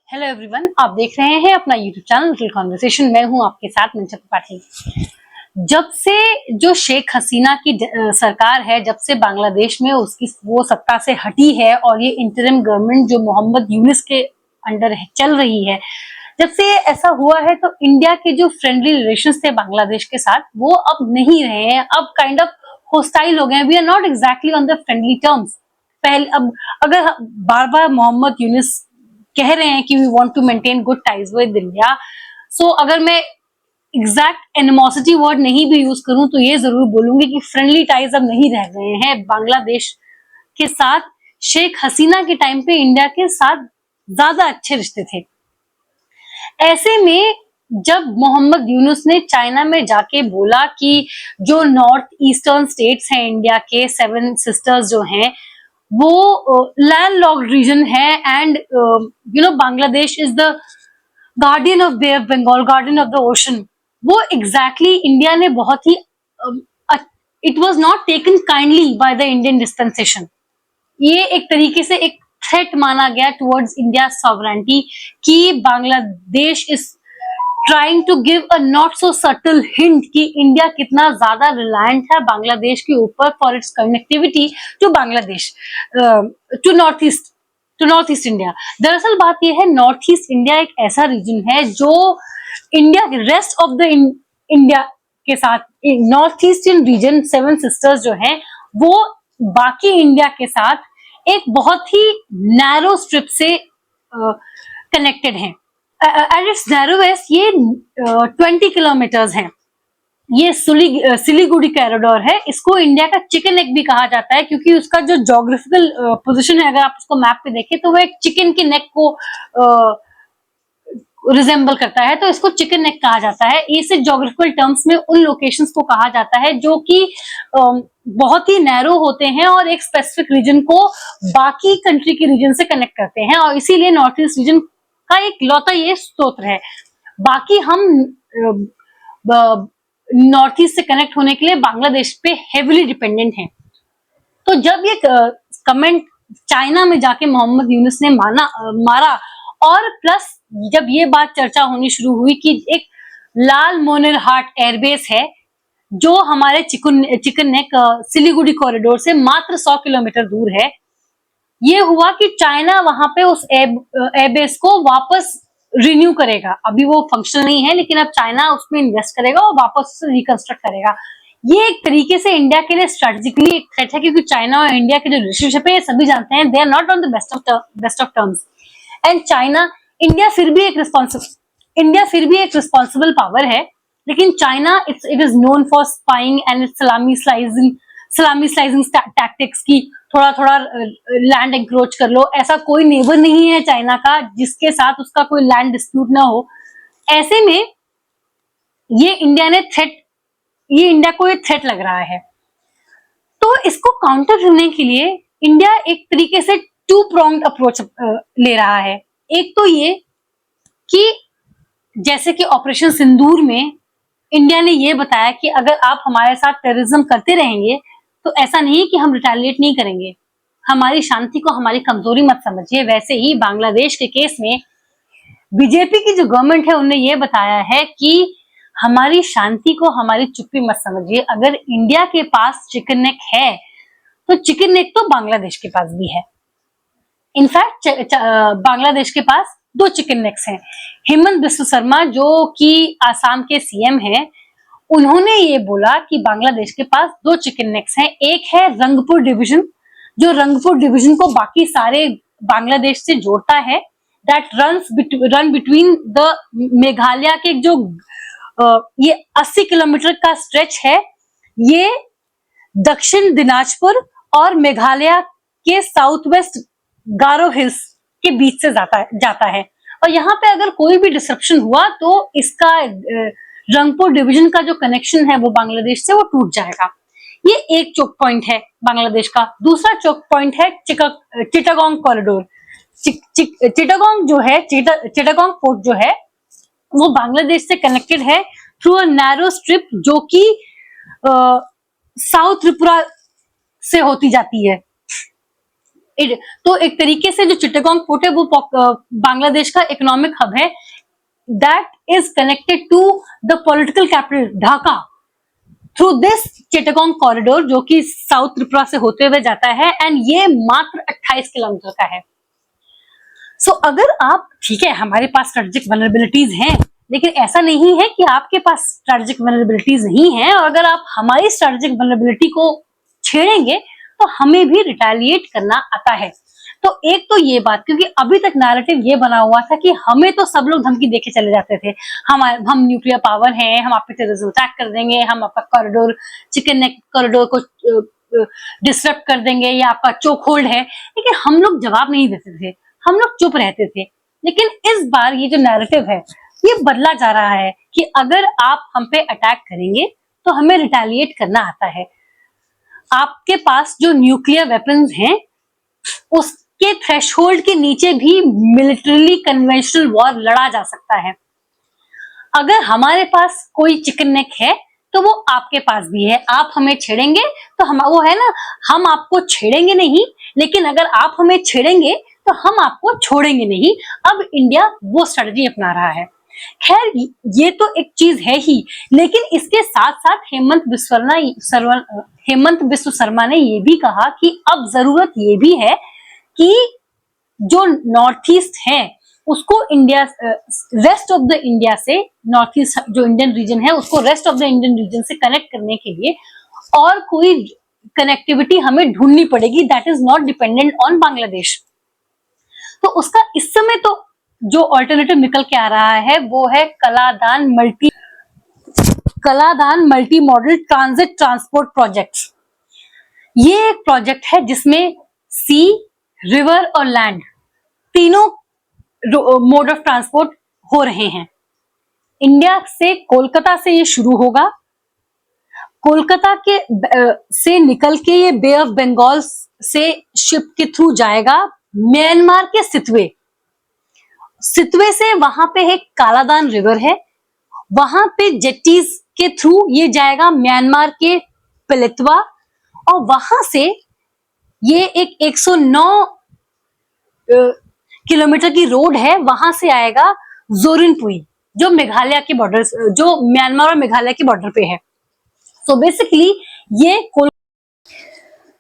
Hello everyone, आप देख रहे हैं अपना यूट्यूब चैनल लिटिल कॉन्वर्सेशन। मैं हूं आपके साथ मंचा त्रिपाठी। जब से जो शेख हसीना की सरकार है, जब से बांग्लादेश में उसकी वो सत्ता से हटी है और ये इंटरिम गवर्नमेंट जो मोहम्मद यूनिस के अंडर है, चल रही है, जब से ऐसा हुआ है तो इंडिया के जो फ्रेंडली रिलेशंस थे बांग्लादेश के साथ वो अब नहीं रहे हैं। अब काइंड ऑफ होस्टाइल हो गए हैं। We are not exactly on the friendly terms. पहले अब अगर बार बार मोहम्मद यूनिस कह रहे हैं कि we want to maintain good ties with India, so अगर मैं एग्जैक्ट एनिमोसिटी वर्ड नहीं भी यूज करूं तो ये जरूर बोलूंगी कि फ्रेंडली टाइज अब नहीं रह गए हैं बांग्लादेश के साथ। शेख हसीना के टाइम पे इंडिया के साथ ज्यादा अच्छे रिश्ते थे। ऐसे में जब मोहम्मद यूनुस ने चाइना में जाके बोला कि जो नॉर्थ ईस्टर्न स्टेट्स हैं इंडिया के, 7 सिस्टर्स जो हैं, वो लैंड लॉक्ड रीजन है and Bangladesh is the guardian of bay of Bengal, guardian of the ocean. वो एग्जैक्टली इंडिया ने बहुत ही it was not taken kindly by the Indian dispensation. ये एक तरीके से एक थ्रेट माना गया टुवर्ड्स इंडिया सॉवरेनिटी कि Bangladesh is trying to give a not so subtle hint कि इंडिया कितना ज्यादा रिलायंट है बांग्लादेश के ऊपर for its connectivity to Bangladesh, to north east India. दरअसल बात यह है, नॉर्थ ईस्ट इंडिया एक ऐसा रीजन है जो इंडिया के रेस्ट ऑफ द इंडिया के साथ, नॉर्थ ईस्टर्न रीजन 7 सिस्टर्स जो है वो बाकी इंडिया के साथ एक बहुत ही नैरो स्ट्रिप से कनेक्टेड है। एट इट्स नैरोवेस्ट ये 20 किलोमीटर्स है। ये सिलीगुड़ी कॉरिडोर है। इसको इंडिया का चिकन नेक भी कहा जाता है क्योंकि उसका जो जोग्राफिकल पोजीशन है, अगर आप उसको मैप पे देखें तो वो एक चिकन के नेक को रिजेंबल करता है, तो इसको चिकन नेक कहा जाता है। इसे जोग्राफिकल टर्म्स में उन लोकेशंस को कहा जाता है जो कि बहुत ही नैरो होते हैं और एक स्पेसिफिक रीजन को बाकी कंट्री के रीजन से कनेक्ट करते हैं, और इसीलिए नॉर्थ ईस्ट रीजन का एक लौता ये स्तोत्र है। बाकी हम नॉर्थ ईस्ट से कनेक्ट होने के लिए बांग्लादेश पे हेविली डिपेंडेंट हैं। तो जब ये कमेंट चाइना में जाके मोहम्मद यूनुस ने मारा, और प्लस जब ये बात चर्चा होनी शुरू हुई कि एक लाल मोनेर हाट एयरबेस है जो हमारे चिकन नेक सिलीगुड़ी कॉरिडोर से मात्र 100 किलोमीटर दूर है, ये हुआ कि चाइना वहां पे उस एयरबेस को वापस रिन्यू करेगा। अभी वो फंक्शनल नहीं है, लेकिन अब चाइना उसमें इन्वेस्ट करेगा और वापस उसे रिकंस्ट्रक्ट करेगा। ये एक तरीके से इंडिया के लिए स्ट्रेटेजिकली एक थ्रेट है, क्योंकि चाइना और इंडिया के जो रिलेशनशिप है ये सभी जानते हैं, they are not on the best of terms. And China, India फिर भी एक रिस्पॉन्सिबल पावर है, लेकिन China it is known for spying and salami slicing tactics की थोड़ा थोड़ा लैंड एंक्रोच कर लो। ऐसा कोई नेबर नहीं है चाइना का जिसके साथ उसका कोई लैंड डिस्प्यूट ना हो। ऐसे में ये इंडिया को एक थ्रेट लग रहा है। तो इसको काउंटर करने के लिए इंडिया एक तरीके से 2 pronged अप्रोच ले रहा है। एक तो ये कि जैसे कि ऑपरेशन सिंदूर में इंडिया ने ये बताया कि अगर आप हमारे साथ टेररिज्म करते रहेंगे तो ऐसा नहीं कि हम रिटेलिएट नहीं करेंगे, हमारी शांति को हमारी कमजोरी मत समझिए। वैसे ही बांग्लादेश के केस में बीजेपी की जो गवर्नमेंट है उन्होंने ये बताया है कि हमारी शांति को हमारी चुप्पी मत समझिए। अगर इंडिया के पास चिकन नेक है तो चिकन नेक तो बांग्लादेश के पास भी है। इनफैक्ट बांग्लादेश के पास 2 चिकन नेक्स हैं। हेमंत बिस्व शर्मा जो कि आसाम के सीएम हैं, उन्होंने ये बोला कि बांग्लादेश के पास 2 चिकन नेक्स हैं। एक है रंगपुर डिवीजन, जो रंगपुर डिवीजन को बाकी सारे बांग्लादेश से जोड़ता है, that run between the Meghalaya के जो ये 80 किलोमीटर का स्ट्रेच है, ये दक्षिण दिनाजपुर और मेघालय के साउथ वेस्ट गारो हिल्स के बीच से जाता है। और यहाँ पे अगर कोई भी डिसरप्शन हुआ तो इसका रंगपुर डिवीजन का जो कनेक्शन है वो बांग्लादेश से वो टूट जाएगा। ये एक चोक पॉइंट है बांग्लादेश का। दूसरा चोक पॉइंट है चिटागोंग कॉरिडोर। चिटागोंग जो है, चिटागोंग पोर्ट जो है वो बांग्लादेश से कनेक्टेड है थ्रू अ नैरो स्ट्रिप जो कि साउथ त्रिपुरा से होती जाती है। तो एक तरीके से जो चिट्टागोंग पोर्ट है वो बांग्लादेश का इकोनॉमिक हब है, that is connected to the political capital Dhaka through this Chittagong corridor, जो कि साउथ त्रिपुरा से होते हुए जाता है, एंड ये मात्र 28 किलोमीटर का है। सो अगर आप, ठीक है हमारे पास स्ट्रेटेजिक वल्नरेबिलिटीज हैं, लेकिन ऐसा नहीं है कि आपके पास स्ट्रेटेजिक वल्नरेबिलिटीज नहीं है, और अगर आप हमारी स्ट्रेटेजिक वल्नरेबिलिटी को छेड़ेंगे तो हमें भी रिटेलिएट करना आता है। तो एक तो ये बात, क्योंकि अभी तक नैरेटिव ये बना हुआ था कि हमें तो सब लोग धमकी देके चले जाते थे, हम न्यूक्लियर पावर हैं, हम आप पे टेररिज्म अटैक कर देंगे, हम आपका कॉरिडोर, चिकन नेक कॉरिडोर को डिस्टर्ब कर देंगे, या आपका चोक होल्ड है, लेकिन हम लोग जवाब नहीं देते थे, हम लोग चुप रहते थे। लेकिन इस बार ये जो नैरेटिव है ये बदला जा रहा है कि अगर आप हम पे अटैक करेंगे तो हमें रिटेलिएट करना आता है। आपके पास जो न्यूक्लियर वेपन्स हैं उसके थ्रेशहोल्ड के नीचे भी मिलिट्रीली कन्वेंशनल वॉर लड़ा जा सकता है। अगर हमारे पास कोई चिकन नेक है तो वो आपके पास भी है, आप हमें छेड़ेंगे तो हम, वो है ना, हम आपको छेड़ेंगे नहीं, लेकिन अगर आप हमें छेड़ेंगे तो हम आपको छोड़ेंगे नहीं। अब इंडिया वो स्ट्रेटजी अपना रहा है। खैर ये तो एक चीज है ही, लेकिन इसके साथ साथ हेमंत बिस्व शर्मा ने ये भी कहा कि अब जरूरत ये भी है कि जो नॉर्थ ईस्ट है उसको India, rest of the India से, नॉर्थ ईस्ट जो इंडियन रीजन है उसको rest of the Indian reason से कनेक्ट करने के लिए और कोई कनेक्टिविटी हमें ढूंढनी पड़ेगी that is not dependent on Bangladesh. तो उसका इस समय तो जो ऑल्टरनेटिव निकल के आ रहा है वो है Kaladan multi modal transit transport project. ये एक प्रोजेक्ट है जिसमें सी, रिवर और लैंड तीनों मोड ऑफ ट्रांसपोर्ट हो रहे हैं। इंडिया से कोलकाता से ये शुरू होगा, कोलकाता के से निकल के ये बे ऑफ बंगाल से शिप के थ्रू जाएगा म्यांमार के सितवे से वहां पे एक कालादान रिवर है, वहां पे जेट्टीज के थ्रू ये जाएगा म्यांमार के पिलितवा, और वहां से ये एक 109 किलोमीटर की रोड है, वहां से आएगा जोरिनपुई जो मेघालय के बॉर्डर, जो म्यांमार और मेघालय के बॉर्डर पे है। सो बेसिकली ये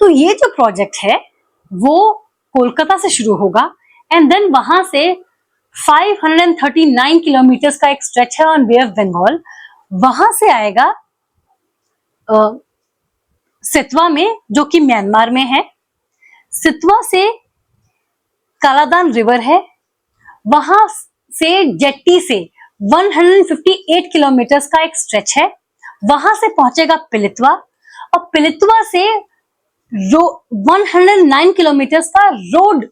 तो ये जो प्रोजेक्ट है वो कोलकाता से शुरू होगा, एंड देन वहां से 539 किलोमीटर का एक स्ट्रेच है ऑन बे ऑफ बंगाल, वहां से आएगा सितवा में जो कि म्यांमार में है, सितवा से कालादान रिवर है, वहां से जेट्टी से 158 किलोमीटर का एक स्ट्रेच है, वहां से पहुंचेगा पिलितवा, और पिलितवा से 109 किलोमीटर का रोड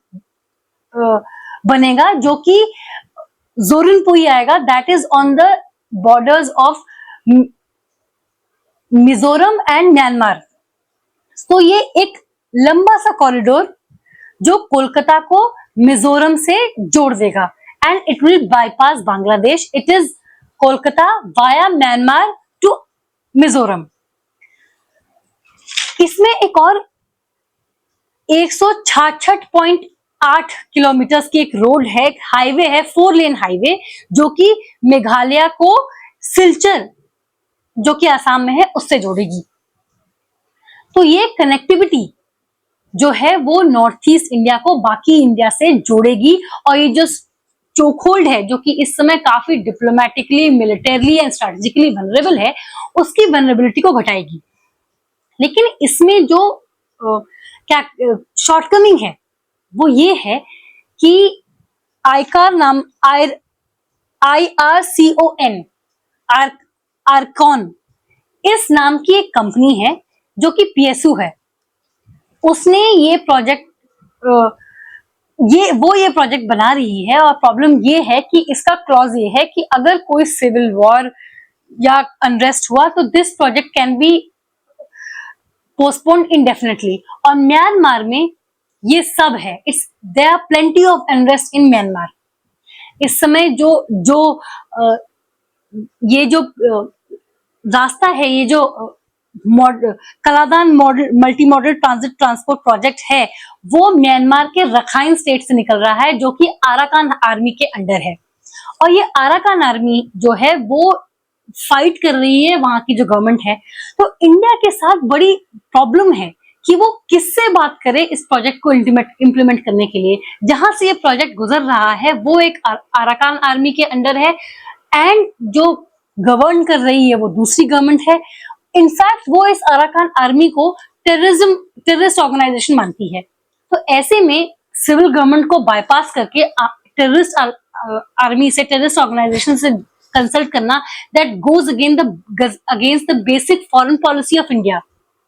बनेगा जो कि जोरिनपुई आएगा, that is on the borders of Mizoram and Myanmar. तो ये एक लंबा सा कॉरिडोर जो कोलकाता को मिजोरम से जोड़ देगा, and it will bypass Bangladesh, it is Kolkata via Myanmar to Mizoram. इसमें एक और 166.8 किलोमीटर की एक रोड है, एक हाईवे है, 4 लेन हाईवे, जो कि मेघालय को सिलचर जो कि आसाम में है उससे जोड़ेगी। तो ये कनेक्टिविटी जो है वो नॉर्थ ईस्ट इंडिया को बाकी इंडिया से जोड़ेगी, और ये जो चोकहोल्ड है जो कि इस समय काफी diplomatically, militarily and strategically vulnerable है, उसकी वनरेबिलिटी को घटाएगी। लेकिन इसमें जो क्या शॉर्टकमिंग है वो ये है कि IRCON आर्कॉन इस नाम की एक कंपनी है जो कि PSU है, उसने ये प्रोजेक्ट ये प्रोजेक्ट बना रही है, और प्रॉब्लम ये है कि इसका क्लॉज ये है कि अगर कोई सिविल वॉर या अनरेस्ट हुआ तो this project can be postponed indefinitely, और म्यांमार में ये सब है, there are plenty of unrest in Myanmar. इस समय ये जो रास्ता है, ये जो Kaladan multi modal transit transport project है, वो म्यांमार के रखाइन स्टेट से निकल रहा है, जो कि अराकान आर्मी के अंडर है। और ये अराकान आर्मी जो है वो फाइट कर रही है वहां की जो गवर्नमेंट है। तो इंडिया के साथ बड़ी प्रॉब्लम है कि वो किससे बात करे इस प्रोजेक्ट को इंप्लीमेंट करने के लिए। जहां से ये प्रोजेक्ट गुजर रहा है वो एक अराकान आर्मी के अंडर है, एंड जो गवर्न कर रही है वो दूसरी गवर्नमेंट है। इनफैक्ट वो इस अराकान आर्मी को टेररिस्ट ऑर्गेनाइजेशन मानती है। तो ऐसे में सिविल गवर्नमेंट को बाईपास करके टेररिस्ट आर्मी से, टेररिस्ट ऑर्गेनाइजेशन से कंसल्ट करना, that goes against the basic foreign policy of India,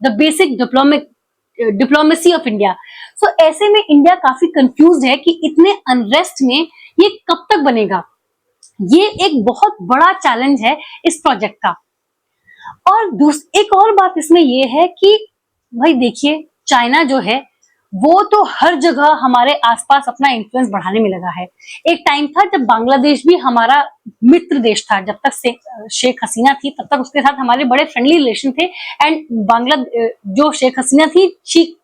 the basic diplomacy of India. So ऐसे में इंडिया काफी कंफ्यूज है कि इतने अनरेस्ट में ये कब तक बनेगा। ये एक बहुत बड़ा चैलेंज है इस प्रोजेक्ट का। और एक और बात इसमें ये है कि भाई देखिए, चाइना जो है वो तो हर जगह हमारे आसपास अपना इन्फ्लुएंस बढ़ाने में लगा है। एक टाइम था जब बांग्लादेश भी हमारा मित्र देश था, जब तक शेख हसीना थी तब तक उसके साथ हमारे बड़े फ्रेंडली रिलेशन थे। एंड जो शेख हसीना थी,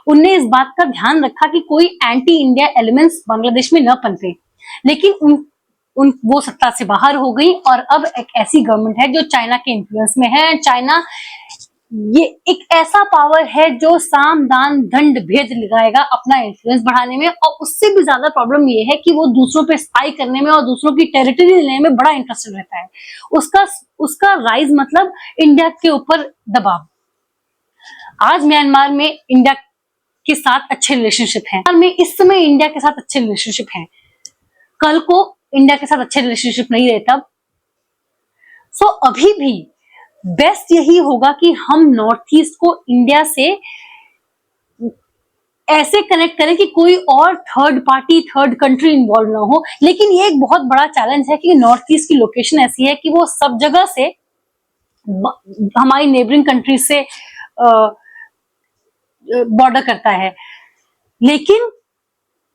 उनने इस बात का ध्यान रखा कि कोई एंटी इंडिया एलिमेंट्स बांग्लादेश में न पनपे। लेकिन वो सत्ता से बाहर हो गई और अब एक ऐसी गवर्नमेंट है जो चाइना के इन्फ्लुएंस में है। चाइना ये एक ऐसा पावर है जो साम दान दंड भेद लगाएगा अपना इन्फ्लुएंस बढ़ाने में। और उससे भी ज्यादा प्रॉब्लम ये है कि वो दूसरों पे स्पाई करने में और दूसरों की टेरिटरी लेने में बड़ा इंटरेस्टेड रहता है। उसका राइज मतलब इंडिया के ऊपर दबाव। आज म्यांमार में इंडिया के साथ अच्छे रिलेशनशिप हैं, इस समय इंडिया के साथ अच्छे रिलेशनशिप हैं, कल को इंडिया के साथ अच्छे रिलेशनशिप नहीं रहे तब। सो अभी भी बेस्ट यही होगा कि हम नॉर्थ ईस्ट को इंडिया से ऐसे कनेक्ट करें कि कोई और third party, third country involve ना हो। लेकिन ये एक बहुत बड़ा चैलेंज है कि नॉर्थ ईस्ट की लोकेशन ऐसी है कि वो सब जगह से हमारी नेबरिंग कंट्री से बॉर्डर करता है। लेकिन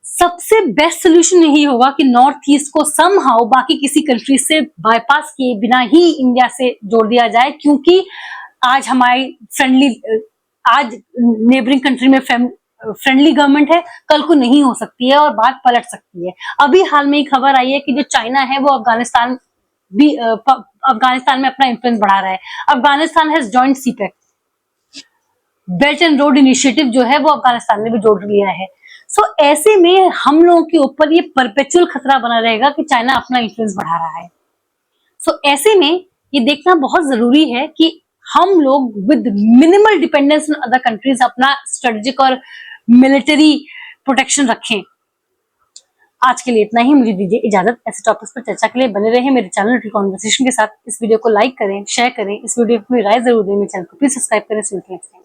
सबसे बेस्ट सोल्यूशन यही होगा कि नॉर्थ ईस्ट को समहाउ बाकी किसी कंट्री से बाईपास किए बिना ही इंडिया से जोड़ दिया जाए, क्योंकि आज आज नेबरिंग कंट्री में फ्रेंडली गवर्नमेंट है, कल को नहीं हो सकती है और बात पलट सकती है। अभी हाल में ही खबर आई है कि जो चाइना है वो अफगानिस्तान में अपना इन्फ्लुएंस बढ़ा रहा है। Afghanistan has joint CPEC, belt and road initiative जो है वो अफगानिस्तान ने भी जोड़ लिया है। सो ऐसे में हम लोगों के ऊपर ये परपेचुअल खतरा बना रहेगा कि चाइना अपना इन्फ्लुएंस बढ़ा रहा है। सो ऐसे में ये देखना बहुत जरूरी है कि हम लोग with minimal dependence on other countries अपना स्ट्रेटेजिक और मिलिट्री प्रोटेक्शन रखें। आज के लिए इतना ही, मुझे दीजिए इजाजत। ऐसे टॉपिक्स पर चर्चा के लिए बने रहे मेरे चैनल लिटिल कॉन्वर्सेशन के साथ। इस वीडियो को लाइक करें, शेयर करें, इस वीडियो को राय जरूर दें, मेरे चैनल को प्लीज सब्सक्राइब करें।